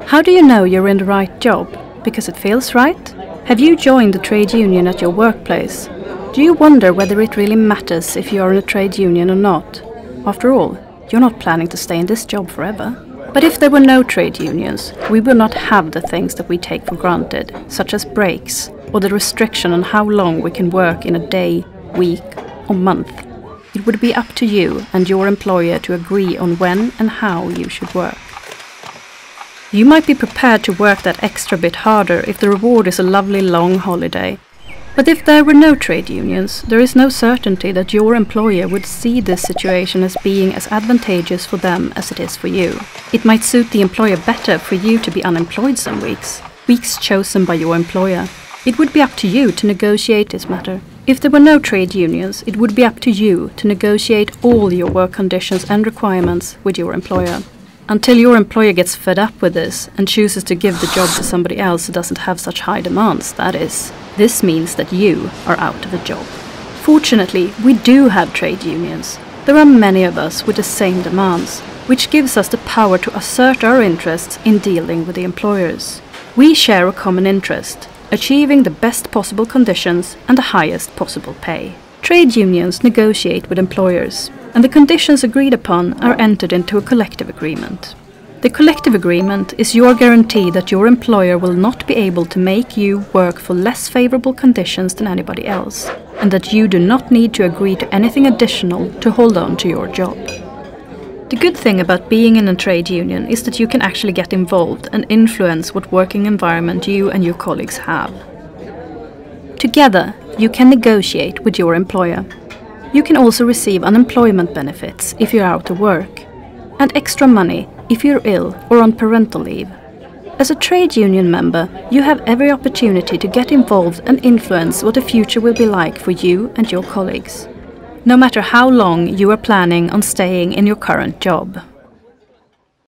How do you know you're in the right job? Because it feels right? Have you joined a trade union at your workplace? Do you wonder whether it really matters if you are in a trade union or not? After all, you're not planning to stay in this job forever. But if there were no trade unions, we would not have the things that we take for granted, such as breaks, or the restriction on how long we can work in a day, week, or month. It would be up to you and your employer to agree on when and how you should work. You might be prepared to work that extra bit harder if the reward is a lovely long holiday. But if there were no trade unions, there is no certainty that your employer would see this situation as being as advantageous for them as it is for you. It might suit the employer better for you to be unemployed some weeks chosen by your employer. It would be up to you to negotiate this matter. If there were no trade unions, it would be up to you to negotiate all your work conditions and requirements with your employer. Until your employer gets fed up with this and chooses to give the job to somebody else who doesn't have such high demands, that is. This means that you are out of a job. Fortunately, we do have trade unions. There are many of us with the same demands, which gives us the power to assert our interests in dealing with the employers. We share a common interest, achieving the best possible conditions and the highest possible pay. Trade unions negotiate with employers, and the conditions agreed upon are entered into a collective agreement. The collective agreement is your guarantee that your employer will not be able to make you work for less favorable conditions than anybody else, and that you do not need to agree to anything additional to hold on to your job. The good thing about being in a trade union is that you can actually get involved and influence what working environment you and your colleagues have. Together, you can negotiate with your employer. You can also receive unemployment benefits if you're out of work, and extra money if you're ill or on parental leave. As a trade union member, you have every opportunity to get involved and influence what the future will be like for you and your colleagues, no matter how long you are planning on staying in your current job.